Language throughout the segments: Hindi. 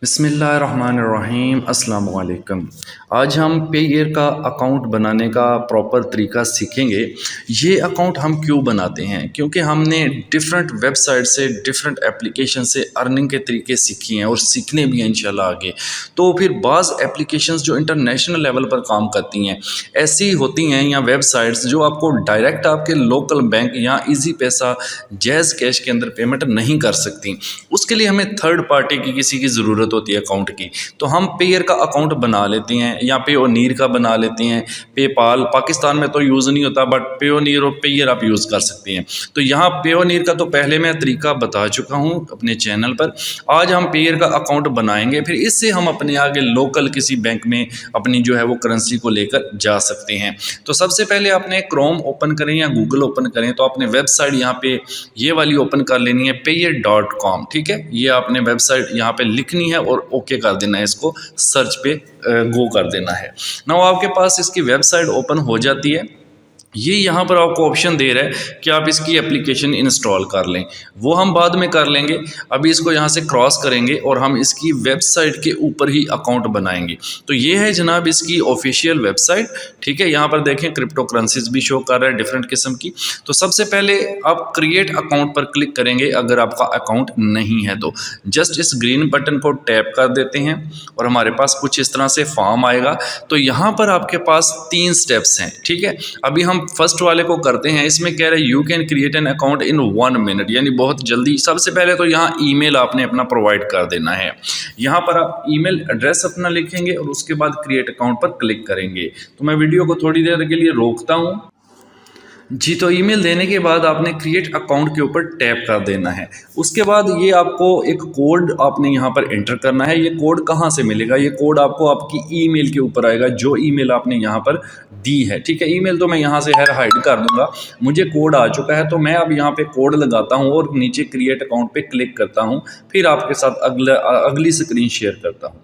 बिस्मिल्लाहिर्रहमानिर्रहीम अस्सलाम वालेकुम। आज हम पेयर का अकाउंट बनाने का प्रॉपर तरीका सीखेंगे। ये अकाउंट हम क्यों बनाते हैं? क्योंकि हमने डिफरेंट वेबसाइट से डिफरेंट एप्लीकेशन से अर्निंग के तरीके सीखे हैं और सीखने भी हैं इंशाल्लाह आगे। तो फिर बाज़ एप्लीकेशंस जो इंटरनेशनल लेवल पर काम करती हैं ऐसी होती हैं या वेबसाइट्स जो आपको डायरेक्ट आपके लोकल बैंक या इजी पैसा जैज़ कैश के अंदर पेमेंट नहीं कर सकती। उसके लिए हमें थर्ड पार्टी की किसी की ज़रूरत होती है अकाउंट की। तो हम पेयर का अकाउंट बना लेते हैं या पेयोनीर का बना लेते हैं। पेपाल पाकिस्तान में तो यूज़ नहीं होता, बट पेयोनीर और पेयर आप यूज़ कर सकते हैं। तो यहाँ पेयोनीर का तो पहले मैं तरीका बता चुका हूँ अपने चैनल पर। आज हम पेयर का अकाउंट बनाएंगे, फिर इससे हम अपने आगे लोकल किसी बैंक में अपनी जो है वो करेंसी को लेकर जा सकते हैं। तो सबसे पहले आपने क्रोम ओपन करें या गूगल ओपन करें तो आपने वेबसाइट यहाँ पे ये वाली ओपन कर लेनी है payer.com। ठीक है, ये आपने वेबसाइट यहाँ पे लिखनी है और ओके कर देना है, इसको सर्च पे गो कर देना है। नाउ आपके पास इसकी वेबसाइट ओपन हो जाती है। ये यहाँ पर आपको ऑप्शन दे रहा है कि आप इसकी एप्लीकेशन इंस्टॉल कर लें, वो हम बाद में कर लेंगे। अभी इसको यहाँ से क्रॉस करेंगे और हम इसकी वेबसाइट के ऊपर ही अकाउंट बनाएंगे। तो ये है जनाब इसकी ऑफिशियल वेबसाइट। ठीक है, यहाँ पर देखें क्रिप्टो करेंसीज भी शो कर रहा है डिफरेंट किस्म की। तो सबसे पहले आप क्रिएट अकाउंट पर क्लिक करेंगे अगर आपका अकाउंट नहीं है तो। जस्ट इस ग्रीन बटन को टैप कर देते हैं और हमारे पास कुछ इस तरह से फॉर्म आएगा। तो यहाँ पर आपके पास 3 स्टेप्स हैं। ठीक है, अभी हम फर्स्ट वाले को करते हैं। इसमें कह रहे हैं you can create an account in 1 minute, यानी बहुत जल्दी। सबसे पहले तो यहाँ ईमेल आपने अपना प्रोवाइड कर देना है। यहाँ पर आप ईमेल एड्रेस अपना लिखेंगे और उसके बाद क्रिएट अकाउंट पर क्लिक करेंगे। तो मैं वीडियो को थोड़ी देर के लिए रोकता हूँ जी। तो ईमेल देने के बाद आपने क्रिएट अकाउंट के ऊपर टैप कर देना है। उसके बाद ये आपको एक कोड आपने यहाँ पर एंटर करना है। ये कोड कहाँ से मिलेगा? ये कोड आपको आपकी ईमेल के ऊपर आएगा, जो ईमेल आपने यहाँ पर दी है। ठीक है, ईमेल तो मैं यहाँ से हाइड कर दूंगा। मुझे कोड आ चुका है तो मैं अब यहाँ पे कोड लगाता हूँ और नीचे क्रिएट अकाउंट पे क्लिक करता हूँ। फिर आपके साथ अगली स्क्रीन शेयर करता हूँ।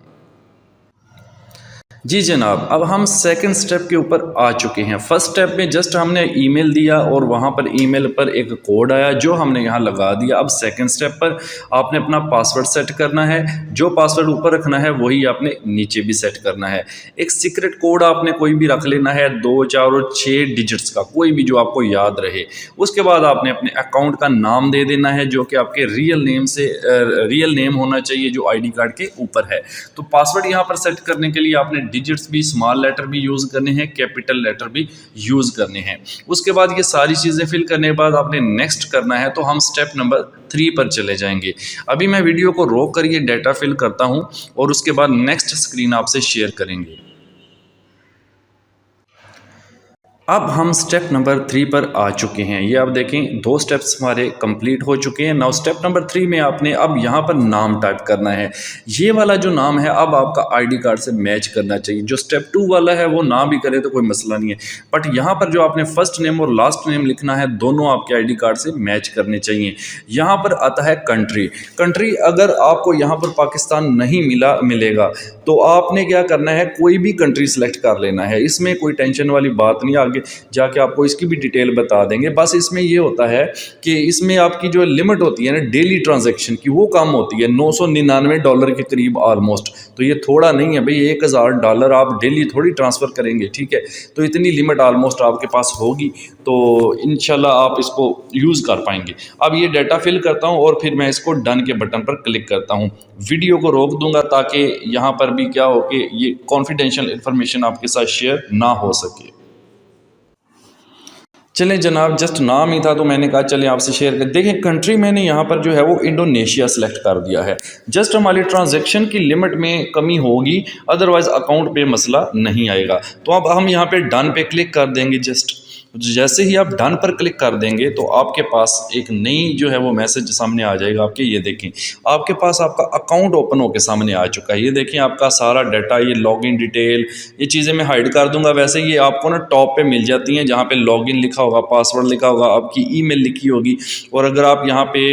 जी जनाब, अब हम सेकंड स्टेप के ऊपर आ चुके हैं। फर्स्ट स्टेप में जस्ट हमने ईमेल दिया और वहाँ पर ईमेल पर एक कोड आया जो हमने यहाँ लगा दिया। अब सेकंड स्टेप पर आपने अपना पासवर्ड सेट करना है। जो पासवर्ड ऊपर रखना है वही आपने नीचे भी सेट करना है। एक सीक्रेट कोड आपने कोई भी रख लेना है, 2, 4 और 6 डिजिट्स का, कोई भी जो आपको याद रहे। उसके बाद आपने अपने अकाउंट का नाम दे देना है जो कि आपके रियल नेम होना चाहिए जो ID कार्ड के ऊपर है। तो पासवर्ड यहाँ पर सेट करने के लिए आपने डिजिट्स भी, स्मॉल लेटर भी यूज़ करने हैं, कैपिटल लेटर भी यूज़ करने हैं। उसके बाद ये सारी चीज़ें फिल करने के बाद आपने नेक्स्ट करना है। तो हम स्टेप नंबर 3 पर चले जाएंगे। अभी मैं वीडियो को रोक कर ये डाटा फिल करता हूँ और उसके बाद नेक्स्ट स्क्रीन आपसे शेयर करेंगे। अब हम स्टेप नंबर 3 पर आ चुके हैं। ये आप देखें 2 स्टेप्स हमारे कंप्लीट हो चुके हैं। नाउ स्टेप नंबर 3 में आपने अब यहाँ पर नाम टाइप करना है। ये वाला जो नाम है अब आपका ID कार्ड से मैच करना चाहिए। जो स्टेप 2 वाला है वो ना भी करे तो कोई मसला नहीं है, बट यहाँ पर जो आपने फर्स्ट नेम और लास्ट नेम लिखना है दोनों आपके ID कार्ड से मैच करने चाहिए। यहाँ पर आता है कंट्री। अगर आपको यहाँ पर पाकिस्तान नहीं मिलेगा तो आपने क्या करना है, कोई भी कंट्री सेलेक्ट कर लेना है। इसमें कोई टेंशन वाली बात नहीं, आगे जाके आपको इसकी भी डिटेल बता देंगे। बस इसमें ये होता है कि इसमें आपकी जो लिमिट होती है ना डेली ट्रांजैक्शन की, वो कम होती है, $999 के करीब ऑलमोस्ट। तो ये थोड़ा नहीं है भाई, $1000 आप डेली थोड़ी ट्रांसफ़र करेंगे। ठीक है, तो इतनी लिमिट ऑलमोस्ट आपके पास होगी तो इंशाल्लाह आप इसको यूज़ कर पाएंगे। अब ये डाटा फिल करता हूँ और फिर मैं इसको डन के बटन पर क्लिक करता हूँ। वीडियो को रोक दूंगा ताकि यहाँ पर भी क्या हो कि ये कॉन्फिडेंशियल इंफॉर्मेशन आपके साथ शेयर ना हो सके। चलें जनाब, जस्ट नाम ही था तो मैंने कहा चलें आपसे शेयर कर। देखें कंट्री मैंने यहाँ पर जो है वो इंडोनेशिया सेलेक्ट कर दिया है। जस्ट हमारी ट्रांजैक्शन की लिमिट में कमी होगी, अदरवाइज़ अकाउंट पे मसला नहीं आएगा। तो अब हम यहाँ पे डन पे क्लिक कर देंगे। जैसे ही आप डन पर क्लिक कर देंगे तो आपके पास एक नई जो है वो मैसेज सामने आ जाएगा आपके। ये देखें आपके पास आपका अकाउंट ओपन होकर सामने आ चुका है। ये देखें आपका सारा डाटा, ये लॉगिन डिटेल, ये चीज़ें मैं हाइड कर दूंगा। वैसे ये आपको ना टॉप पे मिल जाती हैं जहाँ पे लॉगिन लिखा होगा, पासवर्ड लिखा होगा, आपकी ईमेल लिखी होगी और अगर आप यहाँ पे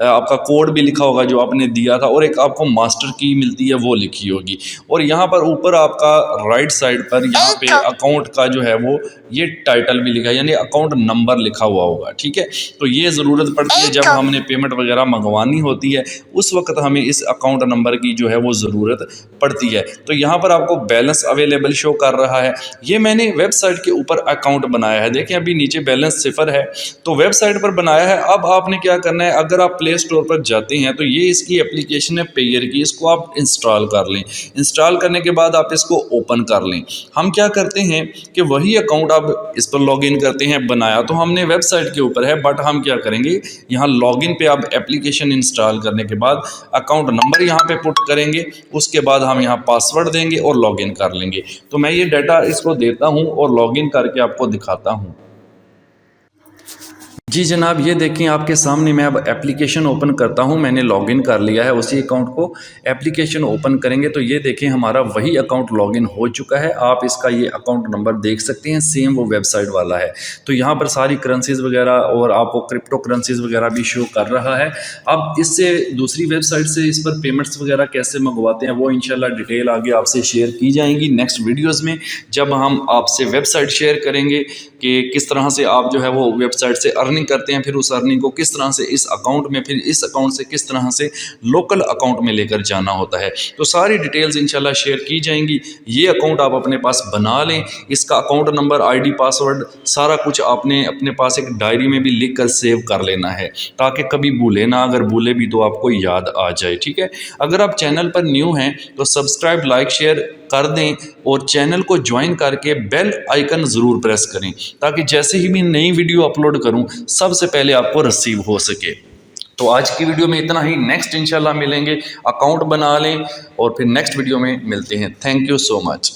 आपका कोड भी लिखा होगा जो आपने दिया था और एक आपको मास्टर की मिलती है वो लिखी होगी। और यहाँ पर ऊपर आपका राइट साइड पर यहाँ पे अकाउंट का जो है वो ये टाइटल भी आएगा, यानी अकाउंट नंबर लिखा हुआ होगा। ठीक है, तो ये ज़रूरत पड़ती है जब हमने पेमेंट वगैरह मंगवानी होती है, उस वक्त हमें इस अकाउंट नंबर की जो है वो ज़रूरत पड़ती है। तो यहाँ पर आपको बैलेंस अवेलेबल शो कर रहा है। ये मैंने वेबसाइट के ऊपर अकाउंट बनाया है, देखें अभी नीचे बैलेंस 0 है, तो वेबसाइट पर बनाया है। अब आपने क्या करना है, अगर आप प्ले स्टोर पर जाते हैं तो ये इसकी एप्लीकेशन है पेयर की, इसको आप इंस्टॉल कर लें। इंस्टॉल करने के बाद आप इसको ओपन कर लें। हम क्या करते हैं कि वही अकाउंट आप इस पर लॉगिन करते हैं। बनाया तो हमने वेबसाइट के ऊपर है, बट हम क्या करेंगे, यहाँ लॉगिन पे आप एप्लीकेशन इंस्टॉल करने के बाद अकाउंट नंबर यहाँ पे पुट करेंगे, उसके बाद हम यहाँ पासवर्ड देंगे और लॉगिन कर लेंगे। तो मैं ये डाटा इसको देता हूँ और लॉगिन करके आपको दिखाता हूँ। जी जनाब, ये देखें आपके सामने मैं अब एप्लीकेशन ओपन करता हूं। मैंने लॉगिन कर लिया है उसी अकाउंट को। एप्लीकेशन ओपन करेंगे तो ये देखें हमारा वही अकाउंट लॉगिन हो चुका है। आप इसका ये अकाउंट नंबर देख सकते हैं, सेम वो वेबसाइट वाला है। तो यहाँ पर सारी करेंसीज वगैरह और आपको क्रिप्टो करेंसीज वगैरह भी शो कर रहा है। अब इससे दूसरी वेबसाइट से इस पर पेमेंट्स वगैरह कैसे मंगवाते हैं वो इंशाल्लाह डिटेल आगे आपसे शेयर की जाएंगी नेक्स्ट वीडियोज़ में, जब हम आपसे वेबसाइट शेयर करेंगे कि किस तरह से आप जो है वो वेबसाइट से अर्निंग करते हैं, फिर उस अर्निंग को किस तरह से इस अकाउंट में, फिर इस अकाउंट से किस तरह से लोकल अकाउंट में लेकर जाना होता है। तो सारी डिटेल्स इंशाल्लाह शेयर की जाएंगी। ये अकाउंट आप अपने पास बना लें, इसका अकाउंट नंबर, आईडी, पासवर्ड सारा कुछ आपने अपने पास एक डायरी में भी लिख कर सेव कर लेना है, ताकि कभी भूले ना, अगर भूले भी तो आपको याद आ जाए। ठीक है, अगर आप चैनल पर न्यू हैं तो सब्सक्राइब, लाइक, शेयर कर दें और चैनल को ज्वाइन करके बेल आइकन ज़रूर प्रेस करें, ताकि जैसे ही मैं नई वीडियो अपलोड करूं सबसे पहले आपको रिसीव हो सके। तो आज की वीडियो में इतना ही, नेक्स्ट इंशाल्लाह मिलेंगे। अकाउंट बना लें और फिर नेक्स्ट वीडियो में मिलते हैं। Thank you so much.